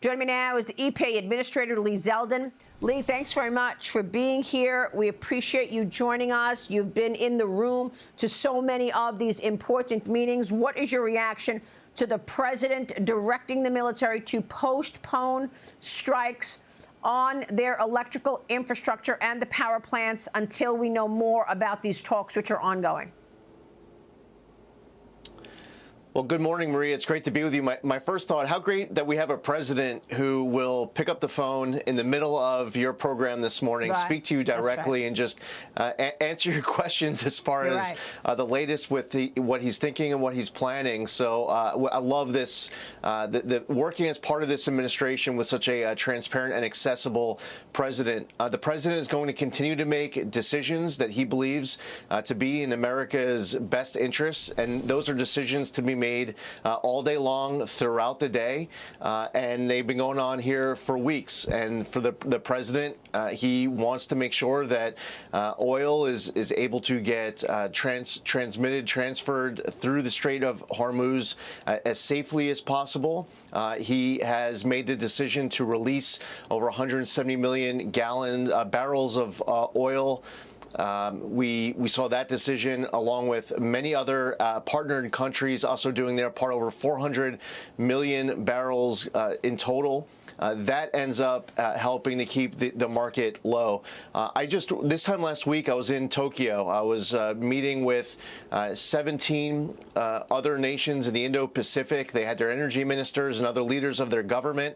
Joining me now is the EPA Administrator Lee Zeldin. Lee, thanks very much for being here. We appreciate you joining us. You've been in the room to so many of these important meetings. What is your reaction to the president directing the military to postpone strikes on their electrical infrastructure and the power plants until we know more about these talks, which are ongoing? Well, good morning, Maria. It's great to be with you. My first thought, how great that we have a president who will pick up the phone in the middle of your program this morning, speak to you directly, and just answer your questions as far as the latest with what he's thinking and what he's planning. So I love this, the working as part of this administration with such a transparent and accessible president. The president is going to continue to make decisions that he believes to be in America's best interests, and those are decisions to be made all day long throughout the day, and they've been going on here for weeks. And for the president, he wants to make sure that oil is able to get transferred through the Strait of Hormuz as safely as possible. He has made the decision to release over 170 million barrels of oil. We saw that decision along with many other partnered countries also doing their part, over 400 million barrels in total. That ends up helping to keep the market low. This time last week, I was in Tokyo. I was meeting with 17 other nations in the Indo-Pacific. They had their energy ministers and other leaders of their government.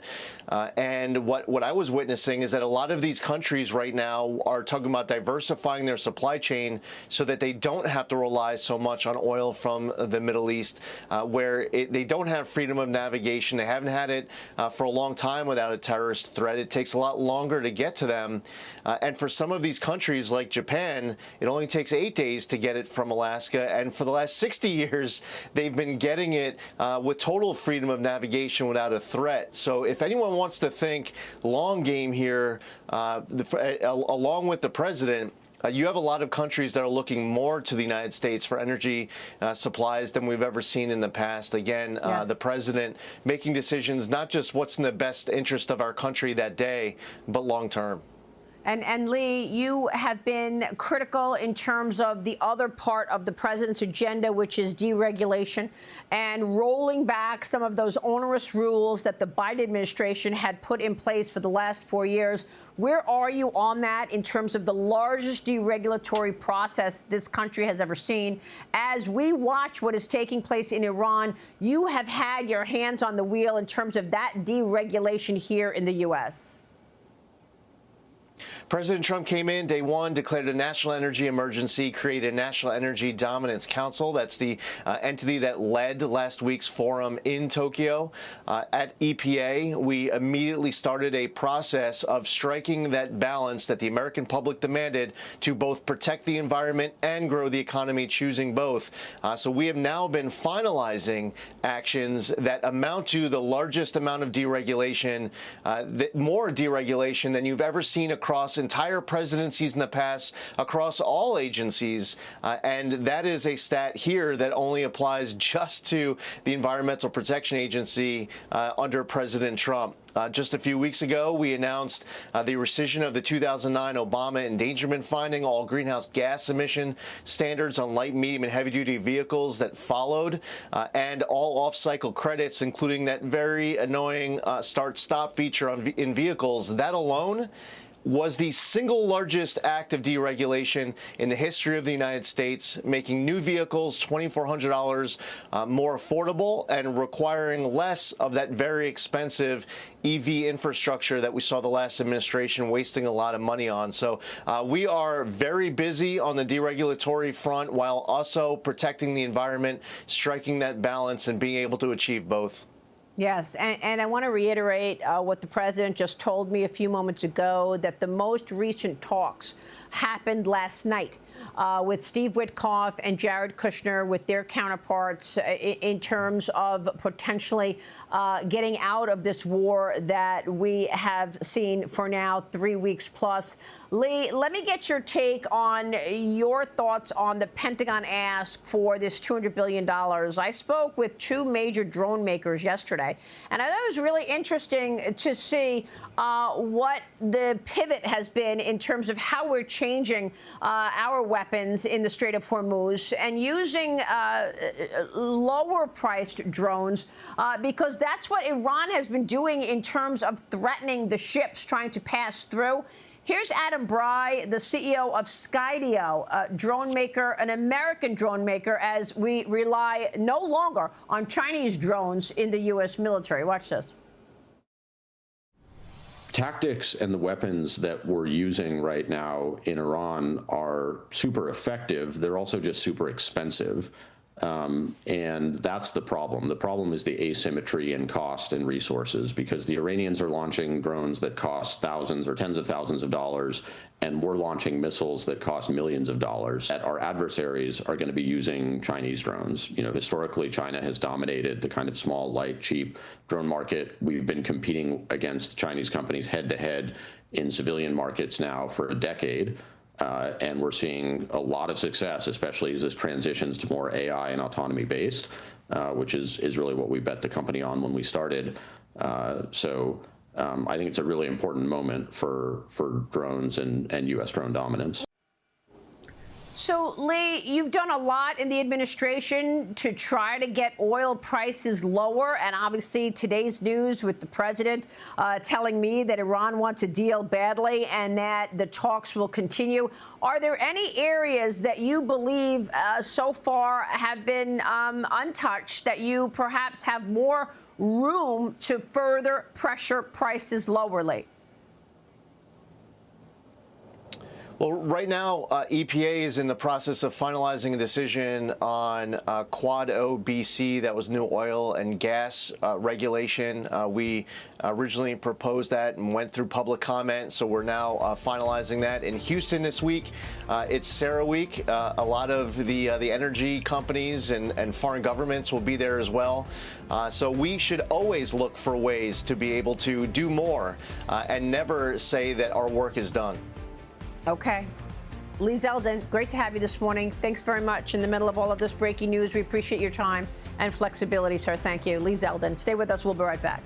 And what I was witnessing is that a lot of these countries right now are talking about diversifying their supply chain so that they don't have to rely so much on oil from the Middle East, where they don't have freedom of navigation. They haven't had it for a long time without a terrorist threat. It takes a lot longer to get to them. And for some of these countries like Japan, it only takes 8 days to get it from Alaska. And for the last 60 years, they've been getting it with total freedom of navigation without a threat. So if anyone wants to think long game here, along with the president, you have a lot of countries that are looking more to the United States for energy supplies than we've ever seen in the past. Again, the president making decisions, not just what's in the best interest of our country that day, but long term. And Lee, you have been critical in terms of the other part of the president's agenda, which is deregulation and rolling back some of those onerous rules that the Biden administration had put in place for the last 4 years. Where are you on that in terms of the largest deregulatory process this country has ever seen? As we watch what is taking place in Iran, you have had your hands on the wheel in terms of that deregulation here in the U.S. President Trump came in day one, declared a national energy emergency, created a National Energy Dominance Council. That's the entity that led last week's forum in Tokyo. At EPA, we immediately started a process of striking that balance that the American public demanded to both protect the environment and grow the economy, choosing both. So we have now been finalizing actions that amount to the largest amount of deregulation, more deregulation than you've ever seen across entire presidencies in the past, across all agencies. And that is a stat here that only applies just to the Environmental Protection Agency under President Trump. Just a few weeks ago, we announced the rescission of the 2009 Obama endangerment finding, all greenhouse gas emission standards on light, medium, and heavy-duty vehicles that followed, and all off-cycle credits, including that very annoying start-stop feature in vehicles. That alone was the single largest act of deregulation in the history of the United States, making new vehicles $2,400 more affordable and requiring less of that very expensive EV infrastructure that we saw the last administration wasting a lot of money on. So we are very busy on the deregulatory front while also protecting the environment, striking that balance, and being able to achieve both. Yes, and I want to reiterate what the president just told me a few moments ago, that the most recent talks happened last night with Steve Witkoff and Jared Kushner with their counterparts in terms of potentially getting out of this war that we have seen for now 3 weeks plus. Lee, let me get your take on your thoughts on the Pentagon ask for this $200 billion. I spoke with two major drone makers yesterday today. And I thought it was really interesting to see what the pivot has been in terms of how we're changing our weapons in the Strait of Hormuz and using lower-priced drones because that's what Iran has been doing in terms of threatening the ships trying to pass through. Here's Adam Bry, the CEO of Skydio, a drone maker, an American drone maker, as we rely no longer on Chinese drones in the U.S. military. Watch this. Tactics and the weapons that we're using right now in Iran are super effective. They're also just super expensive. And that's the problem. The problem is the asymmetry in cost and resources, because the Iranians are launching drones that cost thousands or tens of thousands of dollars, and we're launching missiles that cost millions of dollars. That our adversaries are going to be using Chinese drones. You know, historically, China has dominated the kind of small, light, cheap drone market. We've been competing against Chinese companies head-to-head in civilian markets now for a decade. And we're seeing a lot of success, especially as this transitions to more AI and autonomy-based, which is really what we bet the company on when we started. So I think it's a really important moment for drones and U.S. drone dominance. So, Lee, you've done a lot in the administration to try to get oil prices lower. And obviously, today's news with the president telling me that Iran wants a deal badly and that the talks will continue. Are there any areas that you believe so far have been untouched that you perhaps have more room to further pressure prices lower, Lee? Well, right now, EPA is in the process of finalizing a decision on Quad OBC. That was new oil and gas regulation. We originally proposed that and went through public comment, so we're now finalizing that. In Houston this week, it's Sarah Week. A lot of the energy companies and foreign governments will be there as well. So we should always look for ways to be able to do more and never say that our work is done. Okay. Lee Zeldin, great to have you this morning. Thanks very much. In the middle of all of this breaking news, we appreciate your time and flexibility, sir. Thank you. Lee Zeldin, stay with us. We'll be right back.